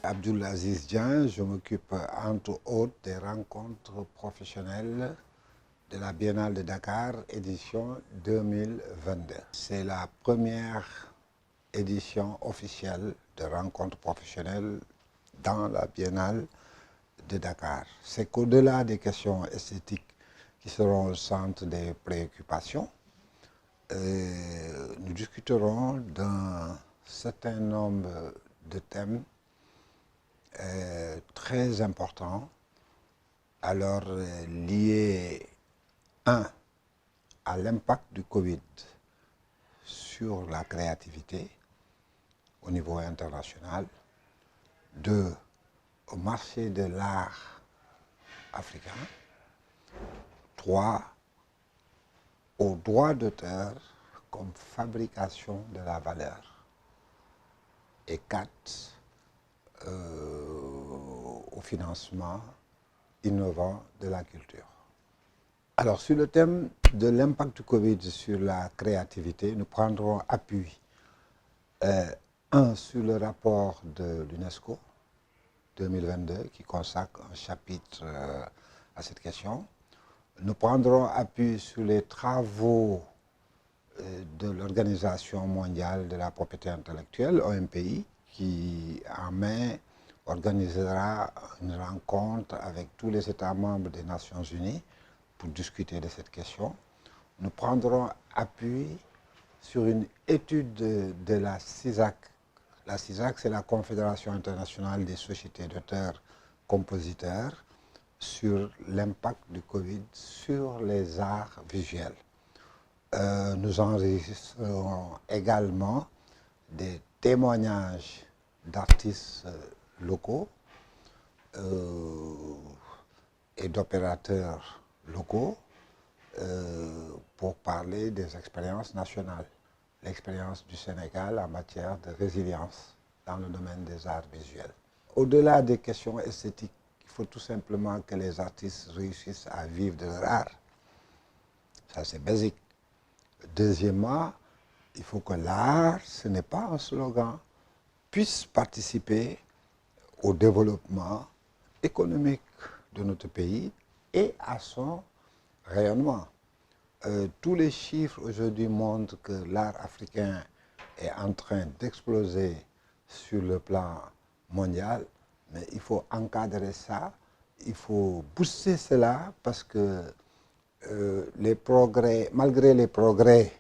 Abdoul Aziz Dieng, je m'occupe entre autres des rencontres professionnelles de la Biennale de Dakar, édition 2022. C'est la première édition officielle de rencontres professionnelles dans la Biennale de Dakar. C'est qu'au-delà des questions esthétiques qui seront au centre des préoccupations, nous discuterons d'un certain nombre de thèmes très importants, alors liés, un, à l'impact du Covid sur la créativité au niveau international, deux, au marché de l'art africain, trois, aux droits d'auteur comme fabrication de la valeur, et quatre, au financement innovant de la culture. Alors, sur le thème de l'impact du Covid sur la créativité, nous prendrons appui, sur le rapport de l'UNESCO 2022 qui consacre un chapitre à cette question. Nous prendrons appui sur les travaux de l'Organisation mondiale de la propriété intellectuelle, OMPI, qui en mai organisera une rencontre avec tous les États membres des Nations Unies pour discuter de cette question. Nous prendrons appui sur une étude de la CISAC. La CISAC, c'est la Confédération internationale des sociétés d'auteurs-compositeurs, sur l'impact du Covid sur les arts visuels. Nous enregistrerons également des témoignages d'artistes locaux et d'opérateurs locaux pour parler des expériences nationales, l'expérience du Sénégal en matière de résilience dans le domaine des arts visuels. Au-delà des questions esthétiques, il faut tout simplement que les artistes réussissent à vivre de leur art. Ça, c'est basique. Deuxièmement, il faut que l'art, ce n'est pas un slogan, puisse participer au développement économique de notre pays et à son rayonnement. Tous les chiffres aujourd'hui montrent que l'art africain est en train d'exploser sur le plan mondial, mais il faut encadrer ça, il faut booster cela parce que malgré les progrès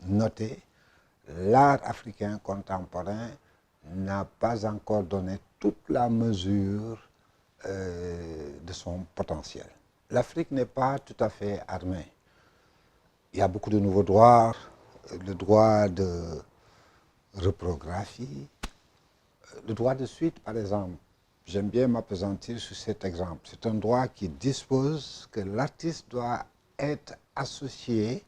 notés, l'art africain contemporain n'a pas encore donné toute la mesure de son potentiel. L'Afrique n'est pas tout à fait armée. Il y a beaucoup de nouveaux droits, le droit de reprographie, le droit de suite, par exemple. J'aime bien m'appesantir sur cet exemple. C'est un droit qui dispose que l'artiste doit être associé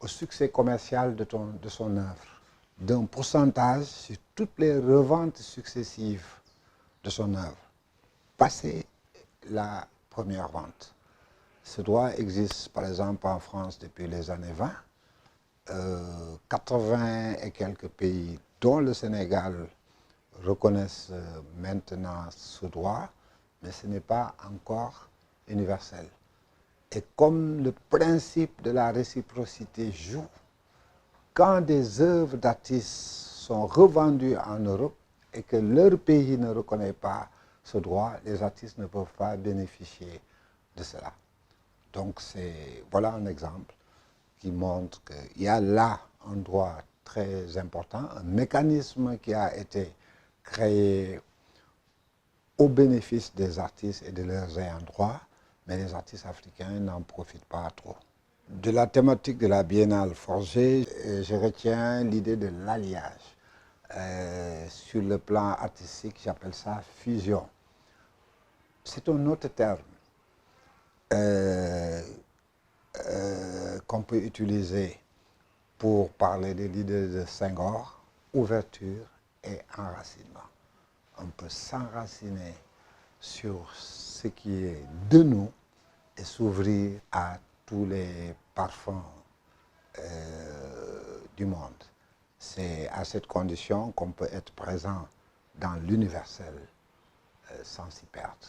au succès commercial de son œuvre, d'un pourcentage sur toutes les reventes successives de son œuvre, passé la première vente. Ce droit existe par exemple en France depuis les années 20. 80 et quelques pays, dont le Sénégal, reconnaissent maintenant ce droit, mais ce n'est pas encore universel. Et comme le principe de la réciprocité joue, quand des œuvres d'artistes sont revendues en Europe et que leur pays ne reconnaît pas ce droit, les artistes ne peuvent pas bénéficier de cela. Donc voilà un exemple qui montre qu'il y a là un droit très important, un mécanisme qui a été créé au bénéfice des artistes et de leurs ayants droit, mais les artistes africains n'en profitent pas trop. De la thématique de la Biennale Forger, je retiens l'idée de l'alliage. Sur le plan artistique, j'appelle ça fusion. C'est un autre terme qu'on peut utiliser pour parler de l'idée de Senghor, ouverture et enracinement. On peut s'enraciner sur ce qui est de nous et s'ouvrir à tous les parfums du monde. C'est à cette condition qu'on peut être présent dans l'universel sans s'y perdre.